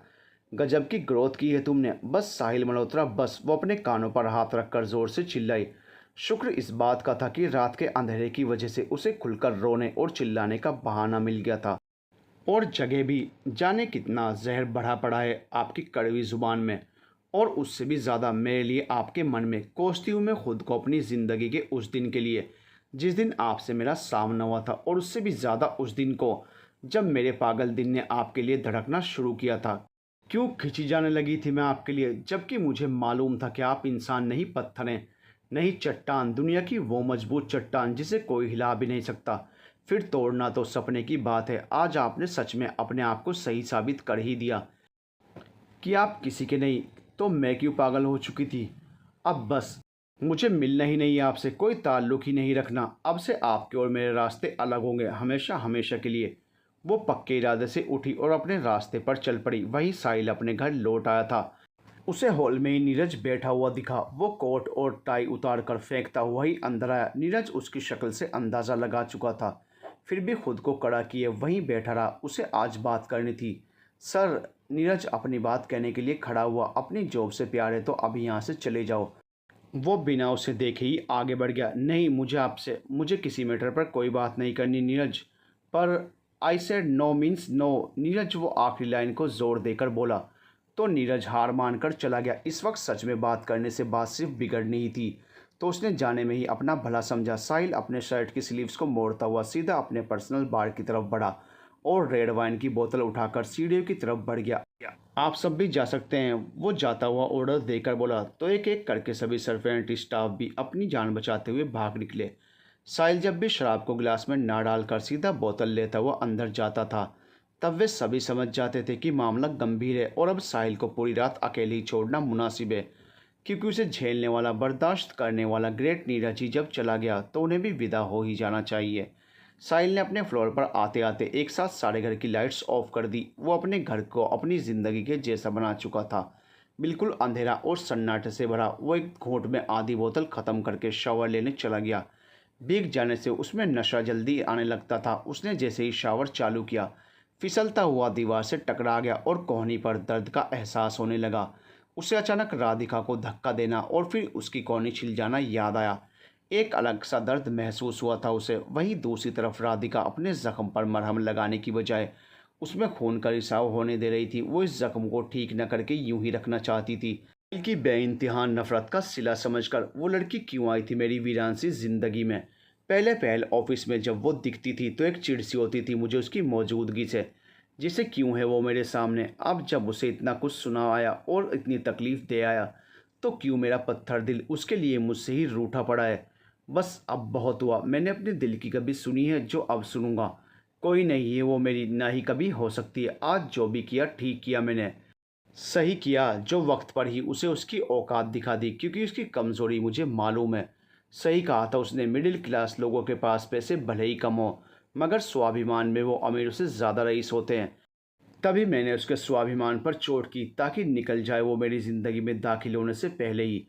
गजब की ग्रोथ की है तुमने। बस साहिल मल्होत्रा, बस। वो अपने कानों पर हाथ रखकर जोर से चिल्लाई। शुक्र इस बात का था कि रात के अंधेरे की वजह से उसे खुलकर रोने और चिल्लाने का बहाना मिल गया था। और जगह भी जाने कितना जहर बढ़ा पड़ा है आपकी कड़वी ज़ुबान में। और उससे भी ज़्यादा मेरे लिए आपके मन में कोसती हूँ मैं खुद को अपनी ज़िंदगी के उस दिन के लिए जिस दिन आपसे मेरा सामना हुआ था, और उससे भी ज़्यादा उस दिन को जब मेरे पागल दिल ने आपके लिए धड़कना शुरू किया था। क्यों खिंची जाने लगी थी मैं आपके लिए, जबकि मुझे मालूम था कि आप इंसान नहीं, पत्थर हैं, नहीं चट्टान, दुनिया की वो मजबूत चट्टान जिसे कोई हिला भी नहीं सकता। फिर तोड़ना तो सपने की बात है। आज आपने सच में अपने आप को सही साबित कर ही दिया कि आप किसी के नहीं। तो मैं क्यों पागल हो चुकी थी? अब बस मुझे मिलना ही नहीं है आपसे, कोई ताल्लुक़ ही नहीं रखना। अब से आपके और मेरे रास्ते अलग होंगे, हमेशा हमेशा के लिए। वो पक्के इरादे से उठी और अपने रास्ते पर चल पड़ी। वही साहिल अपने घर लौट आया था। उसे हॉल में ही नीरज बैठा हुआ दिखा। वो कोट और टाई उतार कर फेंकता हुआ ही अंदर आया। नीरज उसकी शक्ल से अंदाज़ा लगा चुका था, फिर भी खुद को कड़ा किए वहीं बैठा रहा। उसे आज बात करनी थी। सर, नीरज अपनी बात कहने के लिए खड़ा हुआ। अपनी जॉब से प्यार है तो अभी यहाँ से चले जाओ। वो बिना उसे देखे ही आगे बढ़ गया। नहीं, मुझे किसी मैटर पर कोई बात नहीं करनी नीरज। पर I said no means no. Neeraj वो आखिरी लाइन को जोर देकर बोला तो नीरज हार मानकर चला गया। इस वक्त सच में बात करने से बात सिर्फ बिगड़नी ही थी, तो उसने जाने में ही अपना भला समझा। साहिल अपने शर्ट की स्लीव्स को मोड़ता हुआ सीधा अपने पर्सनल बार की तरफ बढ़ा और रेड वाइन की बोतल उठाकर सीढ़ियों की तरफ बढ़ गया। आप सब भी जा सकते हैं, वो जाता हुआ ऑर्डर देकर बोला। तो एक एक करके सभी सर्वेंट स्टाफ भी अपनी जान बचाते हुए भाग निकले। साहिल जब भी शराब को गिलास में ना डालकर सीधा बोतल लेता हुआ अंदर जाता था, तब वे सभी समझ जाते थे कि मामला गंभीर है और अब साहिल को पूरी रात अकेले ही छोड़ना मुनासिब है, क्योंकि उसे झेलने वाला, बर्दाश्त करने वाला ग्रेट नीरज ही जब चला गया तो उन्हें भी विदा हो ही जाना चाहिए। साहिल ने अपने फ्लोर पर आते आते एक साथ सारे घर की लाइट्स ऑफ कर दी। वो अपने घर को अपनी ज़िंदगी के जैसा बना चुका था, बिल्कुल अंधेरा और सन्नाटे से भरा। वो एक घूंट में आधी बोतल ख़त्म करके शावर लेने चला गया। भीग जाने से उसमें नशा जल्दी आने लगता था। उसने जैसे ही शावर चालू किया, फिसलता हुआ दीवार से टकरा गया और कोहनी पर दर्द का एहसास होने लगा। उसे अचानक राधिका को धक्का देना और फिर उसकी कोहनी छिल जाना याद आया। एक अलग सा दर्द महसूस हुआ था उसे। वहीं दूसरी तरफ राधिका अपने ज़ख्म पर मरहम लगाने की बजाय उसमें खून का रिसाव होने दे रही थी। वो इस ज़ख्म को ठीक न करके यूं ही रखना चाहती थी। दिल की बेइंतहा नफरत का सिला समझकर वो लड़की क्यों आई थी मेरी वीरान सी जिंदगी में। पहले पहल ऑफिस में जब वो दिखती थी तो एक चिढ़ सी होती थी मुझे उसकी मौजूदगी से, जिसे क्यों है वो मेरे सामने। अब जब उसे इतना कुछ सुना आया और इतनी तकलीफ़ दे आया, तो क्यों मेरा पत्थर दिल उसके लिए मुझसे ही रूठा पड़ा है। बस अब बहुत हुआ। मैंने अपने दिल की कभी सुनी है जो अब सुनूंगा। कोई नहीं है वो मेरी, ना ही कभी हो सकती है। आज जो भी किया ठीक किया मैंने, सही किया जो वक्त पर ही उसे उसकी औकात दिखा दी, क्योंकि उसकी कमज़ोरी मुझे मालूम है। सही कहा था उसने, मिडिल क्लास लोगों के पास पैसे भले ही कम हो, मगर स्वाभिमान में वो अमीरों से ज़्यादा रईस होते हैं। तभी मैंने उसके स्वाभिमान पर चोट की ताकि निकल जाए वो मेरी ज़िंदगी में दाखिल होने से पहले ही।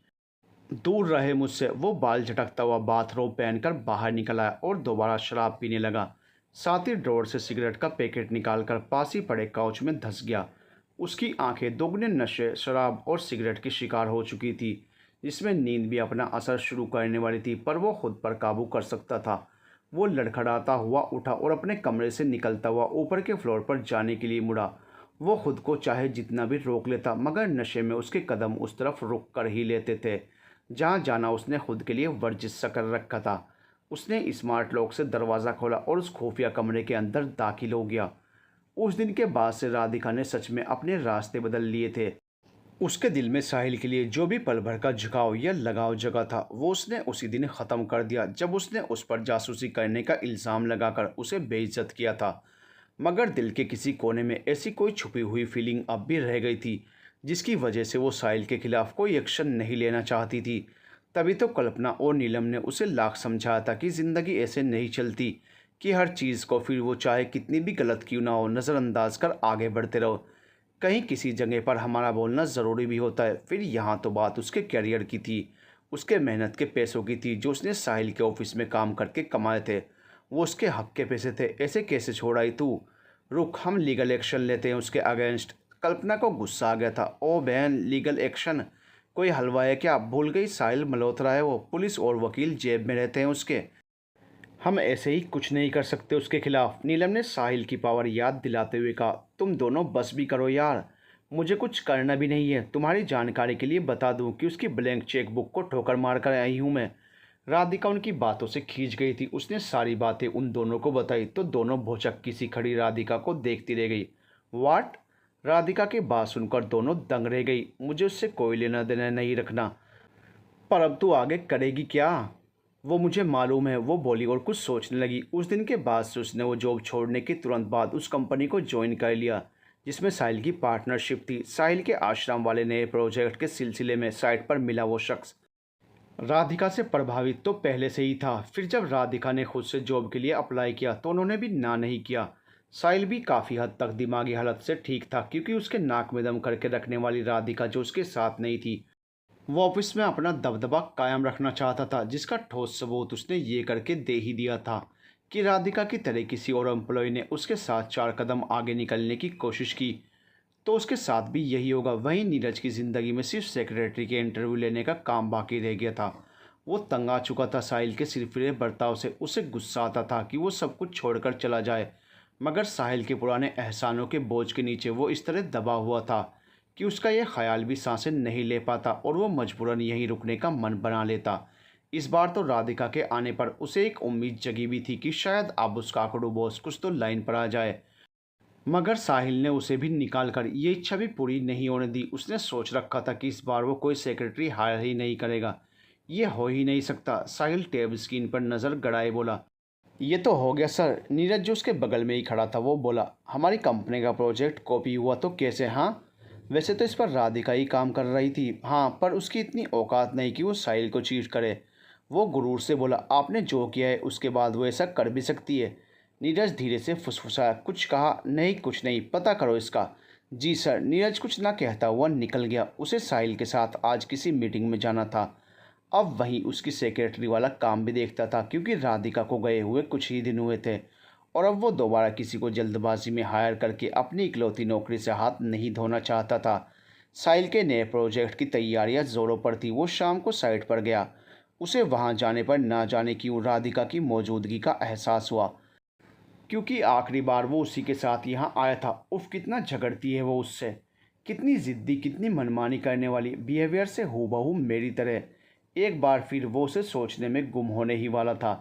दूर रहे मुझसे। वो बाल झटकता हुआ बाथरोब पहनकर बाहर निकल आया और दोबारा शराब पीने लगा। साथ ही ड्रॉर से सिगरेट का पैकेट निकालकर पास ही पड़े काउच में धंस गया। उसकी आंखें दोगुने नशे, शराब और सिगरेट की शिकार हो चुकी थी, जिसमें नींद भी अपना असर शुरू करने वाली थी, पर वो खुद पर काबू कर सकता था। वो लड़खड़ाता हुआ उठा और अपने कमरे से निकलता हुआ ऊपर के फ्लोर पर जाने के लिए मुड़ा। वो खुद को चाहे जितना भी रोक लेता, मगर नशे में उसके कदम उस तरफ रुक कर ही लेते थे जहाँ जाना उसने खुद के लिए वर्जिश सा कर रखा था। उसने स्मार्ट लॉक से दरवाज़ा खोला और उस खुफिया कमरे के अंदर दाखिल हो गया। उस दिन के बाद से राधिका ने सच में अपने रास्ते बदल लिए थे। उसके दिल में साहिल के लिए जो भी पल भर का झुकाव या लगाव जगा था, वो उसने उसी दिन ख़त्म कर दिया जब उसने उस पर जासूसी करने का इल्ज़ाम लगाकर उसे बेइज्जत किया था। मगर दिल के किसी कोने में ऐसी कोई छुपी हुई फीलिंग अब भी रह गई थी, जिसकी वजह से वो साहिल के खिलाफ कोई एक्शन नहीं लेना चाहती थी। तभी तो कल्पना और नीलम ने उसे लाख समझाया था कि ज़िंदगी ऐसे नहीं चलती, कि हर चीज़ को फिर वो चाहे कितनी भी गलत क्यों ना हो नज़रअंदाज कर आगे बढ़ते रहो। कहीं किसी जगह पर हमारा बोलना ज़रूरी भी होता है। फिर यहाँ तो बात उसके करियर की थी, उसके मेहनत के पैसों की थी, जो उसने साहिल के ऑफिस में काम करके कमाए थे। वो उसके हक के पैसे थे, ऐसे कैसे छोड़ आई तू? रुक, हम लीगल एक्शन लेते हैं उसके अगेंस्ट। कल्पना को गुस्सा आ गया था। ओ बहन, लीगल एक्शन कोई हलवा है क्या? भूल गई साहिल मल्होत्रा है वो, पुलिस और वकील जेब में रहते हैं उसके। हम ऐसे ही कुछ नहीं कर सकते उसके खिलाफ। नीलम ने साहिल की पावर याद दिलाते हुए कहा। तुम दोनों बस भी करो यार, मुझे कुछ करना भी नहीं है। तुम्हारी जानकारी के लिए बता दूं कि उसकी ब्लैंक चेक बुक को ठोकर मार कर आई हूँ मैं। राधिका उनकी बातों से खींच गई थी। उसने सारी बातें उन दोनों को बताई तो दोनों भौचक्की सी खड़ी राधिका को देखती रह गई। वाट? राधिका की बात सुनकर दोनों दंग रह गई। मुझे उससे कोई लेना देना नहीं रखना, पर अब तू आगे करेगी क्या? वो मुझे मालूम है, वो बोली और कुछ सोचने लगी। उस दिन के बाद से उसने वो जॉब छोड़ने के तुरंत बाद उस कंपनी को ज्वाइन कर लिया जिसमें साहिल की पार्टनरशिप थी। साहिल के आश्रम वाले नए प्रोजेक्ट के सिलसिले में साइट पर मिला वो शख्स राधिका से प्रभावित तो पहले से ही था। फिर जब राधिका ने खुद से जॉब के लिए अप्लाई किया तो उन्होंने भी ना नहीं किया। साहिल भी काफ़ी हद तक दिमागी हालत से ठीक था, क्योंकि उसके नाक में दम करके रखने वाली राधिका जो उसके साथ नहीं थी, वो ऑफिस में अपना दबदबा कायम रखना चाहता था, जिसका ठोस सबूत उसने ये करके दे ही दिया था कि राधिका की तरह किसी और एम्प्लॉय ने उसके साथ 4 कदम आगे निकलने की कोशिश की तो उसके साथ भी यही होगा। वहीं नीरज की ज़िंदगी में सिर्फ सेक्रेटरी के इंटरव्यू लेने का काम बाकी रह गया था। वो तंग आ चुका था साहिल के सिरफिरे बर्ताव से। उसे गुस्सा आता था कि वो सब कुछ छोड़कर चला जाए, मगर साहिल के पुराने एहसानों के बोझ के नीचे वो इस तरह दबा हुआ था कि उसका यह ख्याल भी सांसें नहीं ले पाता और वो मजबूरन यहीं रुकने का मन बना लेता। इस बार तो राधिका के आने पर उसे एक उम्मीद जगी भी थी कि शायद अब उसका आकड़ू बॉस कुछ तो लाइन पर आ जाए, मगर साहिल ने उसे भी निकाल कर ये इच्छा भी पूरी नहीं होने दी। उसने सोच रखा था कि इस बार वो कोई सेक्रेटरी हायर ही नहीं करेगा। ये हो ही नहीं सकता। साहिल टैब स्क्रीन पर नज़र गड़ाए बोला, ये तो हो गया सर। नीरज जो उसके बगल में ही खड़ा था वो बोला, हमारी कंपनी का प्रोजेक्ट कॉपी हुआ तो कैसे? हाँ, वैसे तो इस पर राधिका ही काम कर रही थी। हाँ, पर उसकी इतनी औकात नहीं कि वो साहिल को चीट करे। वो गुरूर से बोला, आपने जो किया है उसके बाद वो ऐसा कर भी सकती है? नीरज धीरे से फुसफुसाया, कुछ कहा नहीं, कुछ नहीं, पता करो इसका। जी सर। नीरज कुछ ना कहता हुआ निकल गया। उसे साहिल के साथ आज किसी मीटिंग में जाना था। अब वहीं उसकी सेक्रेटरी वाला काम भी देखता था, क्योंकि राधिका को गए हुए कुछ ही दिन हुए थे और अब वो दोबारा किसी को जल्दबाजी में हायर करके अपनी इकलौती नौकरी से हाथ नहीं धोना चाहता था। साहिल के नए प्रोजेक्ट की तैयारियां जोरों पर थी। वो शाम को साइट पर गया। उसे वहां जाने पर ना जाने क्यों राधिका की मौजूदगी का एहसास हुआ, क्योंकि आखिरी बार वो उसी के साथ यहाँ आया था। उफ, कितना झगड़ती है वो उससे, कितनी ज़िद्दी, कितनी मनमानी करने वाली। बिहेवियर से हूबहू मेरी तरह। एक बार फिर वो उसे सोचने में गुम होने ही वाला था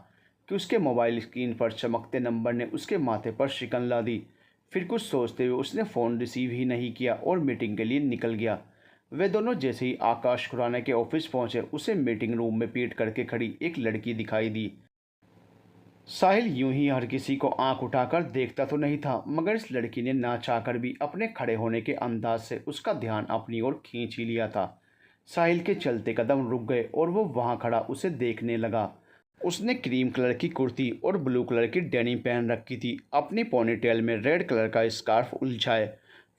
कि उसके मोबाइल स्क्रीन पर चमकते नंबर ने उसके माथे पर शिकन ला दी। फिर कुछ सोचते हुए उसने फ़ोन रिसीव ही नहीं किया और मीटिंग के लिए निकल गया। वे दोनों जैसे ही आकाश खुराना के ऑफिस पहुंचे, उसे मीटिंग रूम में पीट करके खड़ी एक लड़की दिखाई दी। साहिल यूं ही हर किसी को आंख उठाकर देखता तो नहीं था, मगर इस लड़की ने ना चाहकर भी अपने खड़े होने के अंदाज से उसका ध्यान अपनी ओर खींच ही लिया था। साहिल के चलते कदम रुक गए और वो वहां खड़ा उसे देखने लगा। उसने क्रीम कलर की कुर्ती और ब्लू कलर की डेनिम पहन रखी थी। अपनी पोनीटेल में रेड कलर का स्कार्फ उलझाए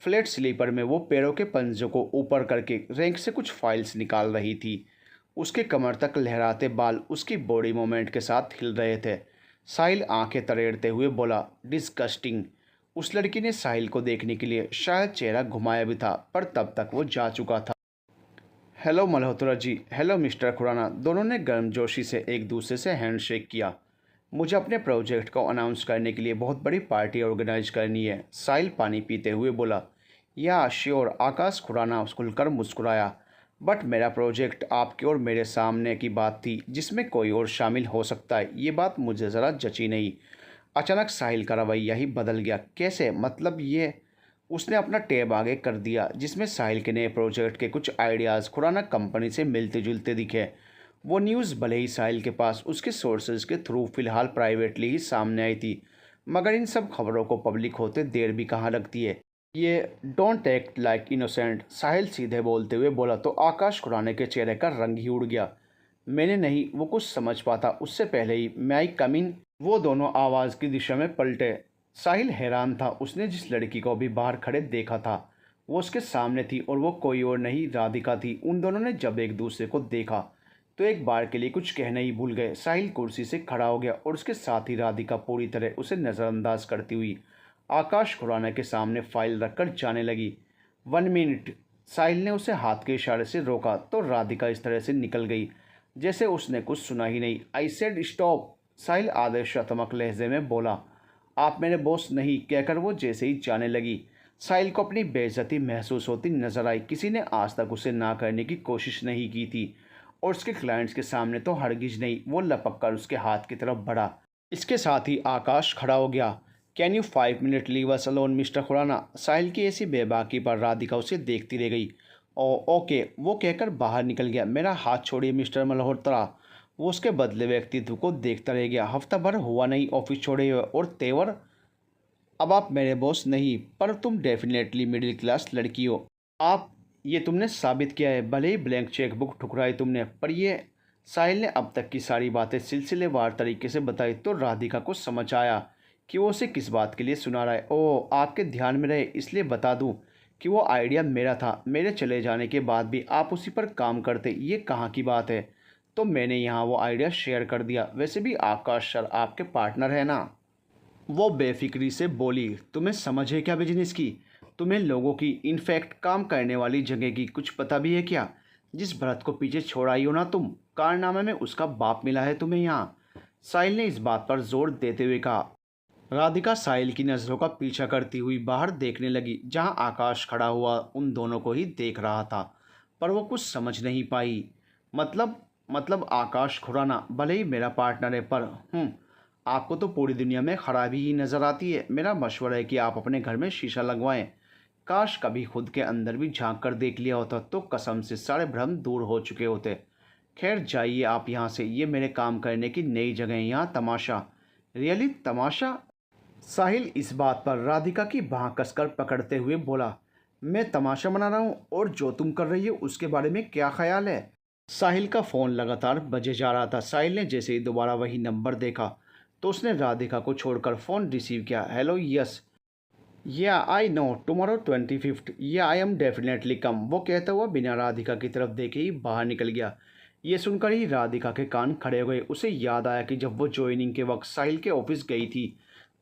फ्लैट स्लीपर में वो पैरों के पंजों को ऊपर करके रैंक से कुछ फाइल्स निकाल रही थी। उसके कमर तक लहराते बाल उसकी बॉडी मूवमेंट के साथ हिल रहे थे। साहिल आंखें तरेड़ते हुए बोला, डिस्गस्टिंग। उस लड़की ने साहिल को देखने के लिए शायद चेहरा घुमाया भी था, पर तब तक वो जा चुका था। Hello Malhotra ji. Hello mister Khurana. दोनों ने गर्मजोशी से एक दूसरे से हैंडशेक किया। मुझे अपने प्रोजेक्ट को अनाउंस करने के लिए बहुत बड़ी पार्टी ऑर्गेनाइज करनी है, साहिल पानी पीते हुए बोला। या श्योर, आकाश खुराना खुलकर मुस्कुराया। बट मेरा प्रोजेक्ट आपके और मेरे सामने की बात थी, जिसमें कोई और शामिल हो सकता है। ये बात मुझे ज़रा जची नहीं। अचानक साहिल का रवैया ही बदल गया। कैसे? मतलब ये? उसने अपना टैब आगे कर दिया, जिसमें साहिल के नए प्रोजेक्ट के कुछ आइडियाज़ खुराना कंपनी से मिलते जुलते दिखे। वो न्यूज़ भले ही साहिल के पास उसके सोर्सेज के थ्रू फिलहाल प्राइवेटली ही सामने आई थी, मगर इन सब खबरों को पब्लिक होते देर भी कहाँ लगती है। ये डोंट एक्ट लाइक इनोसेंट, साहिल सीधे बोलते हुए बोला तो आकाश खुराने के चेहरे का रंग ही उड़ गया। मैंने नहीं, वो कुछ समझ पाता उससे पहले ही मैं आई कम इन। वो दोनों आवाज़ की दिशा में पलटे। साहिल हैरान था। उसने जिस लड़की को अभी बाहर खड़े देखा था वो उसके सामने थी और वो कोई और नहीं, राधिका थी। उन दोनों ने जब एक दूसरे को देखा तो एक बार के लिए कुछ कहना ही भूल गए। साहिल कुर्सी से खड़ा हो गया और उसके साथ ही राधिका पूरी तरह उसे नज़रअंदाज करती हुई आकाश खुराना के सामने फाइल रखकर जाने लगी। 1 मिनट। साहिल ने उसे हाथ के इशारे से रोका तो राधिका इस तरह से निकल गई जैसे उसने कुछ सुना ही नहीं। आई सेड स्टॉप, साहिल आदेशात्मक लहजे में बोला। आप मेरे बॉस नहीं, कहकर वो जैसे ही जाने लगी। साहिल को अपनी बेइज्जती महसूस होती नजर आई। किसी ने आज तक उसे ना करने की कोशिश नहीं की थी और उसके क्लाइंट्स के सामने तो हरगिज नहीं। वो लपक कर उसके हाथ की तरफ बढ़ा। इसके साथ ही आकाश खड़ा हो गया। Can you 5 minute leave us alone mister Khurana? Sahil की ऐसी बेबाकी पर राधिका उसे देखती रह गई। ओ ओके, वो कहकर बाहर निकल गया। मेरा हाथ छोड़िए मिस्टर मल्होत्रा। वो उसके बदले व्यक्तित्व को देखता रह गया। हफ्ता भर हुआ नहीं ऑफिस छोड़े हुए और तेवर। अब आप मेरे बॉस नहीं, पर तुम डेफिनेटली मिडिल क्लास लड़की हो। आप, ये तुमने साबित किया है। भले ही ब्लैंक चेक बुक ठुकराई तुमने, पर ये। साहिल ने अब तक की सारी बातें सिलसिलेवार तरीके से बताई तो राधिका को समझ आया कि वो उसे किस बात के लिए सुना रहा है। ओह, आपके ध्यान में रहे इसलिए बता दूं कि वो आइडिया मेरा था। मेरे चले जाने के बाद भी आप उसी पर काम करते, ये कहाँ की बात है। तो मैंने यहाँ वो आइडिया शेयर कर दिया। वैसे भी आकाश सर आपके पार्टनर है ना। वो बेफिक्री से बोली, तुम्हें समझ है क्या बिजनेस की? तुम्हें लोगों की, इनफैक्ट काम करने वाली जगह की कुछ पता भी है क्या? जिस भरत को पीछे छोड़ आई हो ना तुम, कारनामे में उसका बाप मिला है तुम्हें यहाँ। साहिल ने इस बात पर जोर देते हुए कहा। राधिका साहिल की नज़रों का पीछा करती हुई बाहर देखने लगी, जहाँ आकाश खड़ा हुआ उन दोनों को ही देख रहा था, पर वो कुछ समझ नहीं पाई। मतलब आकाश खुराना भले ही मेरा पार्टनर है, पर आपको तो पूरी दुनिया में खराबी ही नज़र आती है। मेरा मशवरा है कि आप अपने घर में शीशा लगवाएं। काश कभी खुद के अंदर भी झांक कर देख लिया होता तो कसम से सारे भ्रम दूर हो चुके होते। खैर जाइए आप यहाँ से, ये मेरे काम करने की नई जगह है। यहाँ तमाशा, रियली तमाशा? साहिल इस बात पर राधिका की बाँह कसकर पकड़ते हुए बोला, मैं तमाशा मना रहा हूँ और जो तुम कर रही हो उसके बारे में क्या ख्याल है? साहिल का फ़ोन लगातार बजे जा रहा था। साहिल ने जैसे ही दोबारा वही नंबर देखा तो उसने राधिका को छोड़कर फ़ोन रिसीव किया। हेलो, यस, या आई नो टुमारो 25th, या आई एम डेफिनेटली कम, वो कहता हुआ बिना राधिका की तरफ देखे ही बाहर निकल गया। ये सुनकर ही राधिका के कान खड़े हो गए। उसे याद आया कि जब वो ज्वाइनिंग के वक्त साहिल के ऑफिस गई थी,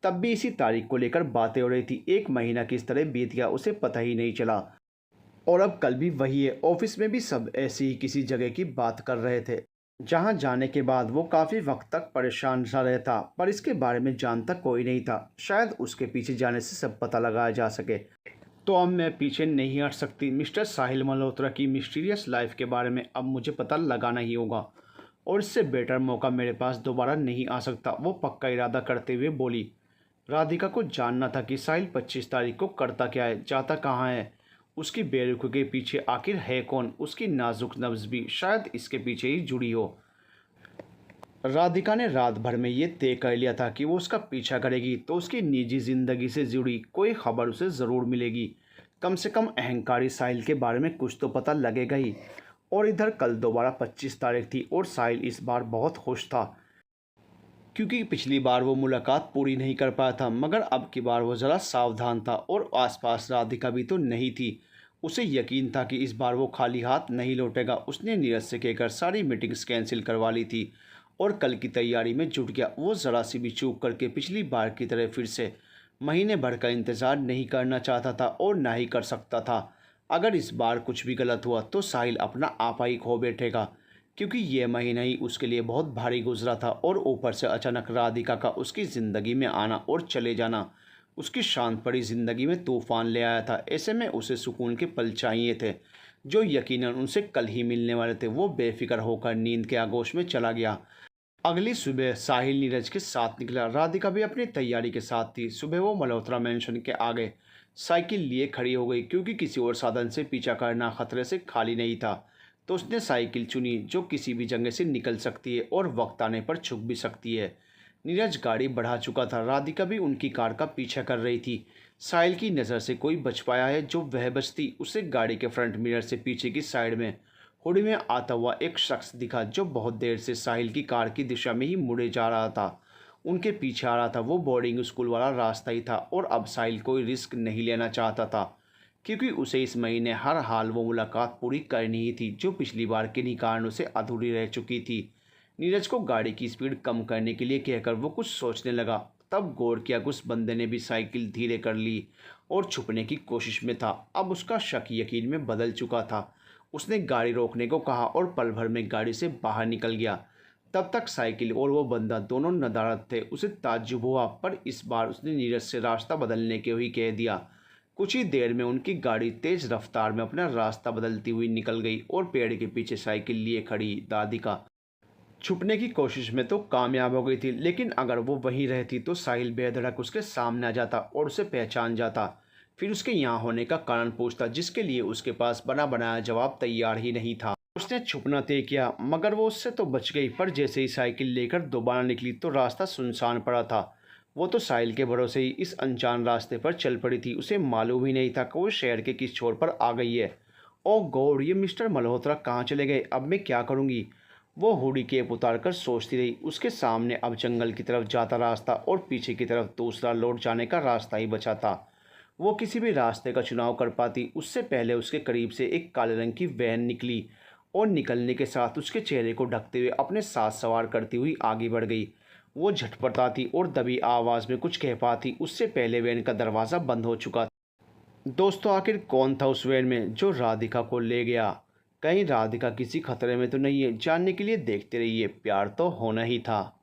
तब भी इसी तारीख को लेकर बातें हो रही थी। एक महीना किस तरह बीत गया उसे पता ही नहीं चला। और अब कल भी वही है। ऑफिस में भी सब ऐसी ही किसी जगह की बात कर रहे थे, जहां जाने के बाद वो काफ़ी वक्त तक परेशान सा रहता, पर इसके बारे में जानता कोई नहीं था। शायद उसके पीछे जाने से सब पता लगाया जा सके। तो अब मैं पीछे नहीं हट सकती। मिस्टर साहिल मल्होत्रा की मिस्टीरियस लाइफ के बारे में अब मुझे पता लगाना ही होगा, और इससे बेटर मौका मेरे पास दोबारा नहीं आ सकता, वो पक्का इरादा करते हुए बोली। राधिका को जानना था कि साहिल 25 तारीख को करता क्या है, जाता कहाँ है, उसकी बेरुखी के पीछे आखिर है कौन। उसकी नाजुक नब्ज भी शायद इसके पीछे ही जुड़ी हो। राधिका ने रात भर में ये तय कर लिया था कि वो उसका पीछा करेगी तो उसकी निजी ज़िंदगी से जुड़ी कोई खबर उसे ज़रूर मिलेगी। कम से कम अहंकारी साहिल के बारे में कुछ तो पता लगेगा ही। और इधर कल दोबारा 25 तारीख थी और साहिल इस बार बहुत खुश था, क्योंकि पिछली बार वो मुलाकात पूरी नहीं कर पाया था, मगर अब की बार वो ज़रा सावधान था और आसपास राधिका भी तो नहीं थी। उसे यकीन था कि इस बार वो खाली हाथ नहीं लौटेगा। उसने नीरज से कहकर सारी मीटिंग्स कैंसिल करवा ली थी और कल की तैयारी में जुट गया। वो ज़रा सी भी चूक करके पिछली बार की तरह फिर से महीने भर का इंतज़ार नहीं करना चाहता था और ना ही कर सकता था। अगर इस बार कुछ भी गलत हुआ तो साहिल अपना आपा ही खो बैठेगा, क्योंकि ये महीना ही उसके लिए बहुत भारी गुजरा था और ऊपर से अचानक राधिका का उसकी ज़िंदगी में आना और चले जाना उसकी शांत पड़ी ज़िंदगी में तूफान ले आया था। ऐसे में उसे सुकून के पल चाहिए थे, जो यकीनन उनसे कल ही मिलने वाले थे। वो बेफिक्र होकर नींद के आगोश में चला गया। अगली सुबह साहिल नीरज के साथ निकला। राधिका भी अपनी तैयारी के साथ थी। सुबह वो मल्होत्रा मैंशन के आगे साइकिल लिए खड़ी हो गई, क्योंकि किसी और साधन से पीछा करना खतरे से खाली नहीं था। तो उसने साइकिल चुनी जो किसी भी जगह से निकल सकती है और वक्त आने पर छुप भी सकती है। नीरज गाड़ी बढ़ा चुका था। राधिका भी उनकी कार का पीछा कर रही थी। साहिल की नज़र से कोई बच पाया है जो वह बचती। उसे गाड़ी के फ्रंट मिरर से पीछे की साइड में हुडी में आता हुआ एक शख्स दिखा, जो बहुत देर से साहिल की कार की दिशा में ही मुड़े जा रहा था, उनके पीछे आ रहा था। वो बोर्डिंग स्कूल वाला रास्ता ही था और अब साहिल कोई रिस्क नहीं लेना चाहता था, क्योंकि उसे इस महीने हर हाल वो मुलाकात पूरी करनी ही थी, जो पिछली बार किन्हीं कारणों से अधूरी रह चुकी थी। नीरज को गाड़ी की स्पीड कम करने के लिए कहकर वो कुछ सोचने लगा। तब गौर किया कि उस बंदे ने भी साइकिल धीरे कर ली और छुपने की कोशिश में था। अब उसका शक यकीन में बदल चुका था। उसने गाड़ी रोकने को कहा और पल भर में गाड़ी से बाहर निकल गया। तब तक साइकिल और वो बंदा दोनों नदारद थे। उसे ताज्जुब हुआ, पर इस बार उसने नीरज से रास्ता बदलने के ही कह दिया। कुछ ही देर में उनकी गाड़ी तेज़ रफ्तार में अपना रास्ता बदलती हुई निकल गई और पेड़ के पीछे साइकिल लिए खड़ी राधिका छुपने की कोशिश में तो कामयाब हो गई थी, लेकिन अगर वो वहीं रहती तो साहिल बेधड़क उसके सामने आ जाता और उसे पहचान जाता। फिर उसके यहाँ होने का कारण पूछता, जिसके लिए उसके पास बना बनाया जवाब तैयार ही नहीं था। उसने छुपना तय किया, मगर वो उससे तो बच गई, पर जैसे ही साइकिल लेकर दोबारा निकली तो रास्ता सुनसान पड़ा था। वो तो साहिल के भरोसे ही इस अनजान रास्ते पर चल पड़ी थी। उसे मालूम ही नहीं था कि वो शहर के किस छोर पर आ गई है। ओ गॉड, ये मिस्टर मल्होत्रा कहाँ चले गए? अब मैं क्या करूँगी? वो हुडी कैप उतार कर सोचती रही। उसके सामने अब जंगल की तरफ जाता रास्ता और पीछे की तरफ दूसरा लौट जाने का रास्ता ही बचा था। वो किसी भी रास्ते का चुनाव कर पाती उससे पहले उसके करीब से एक काले रंग की वैन निकली और निकलने के साथ उसके चेहरे को ढकते हुए अपने साथ सवार करती हुई आगे बढ़ गई। वो झटपटाती और दबी आवाज़ में कुछ कह पाती उससे पहले वैन का दरवाज़ा बंद हो चुका था। दोस्तों, आखिर कौन था उस वैन में जो राधिका को ले गया? कहीं राधिका किसी खतरे में तो नहीं है? जानने के लिए देखते रहिए, प्यार तो होना ही था।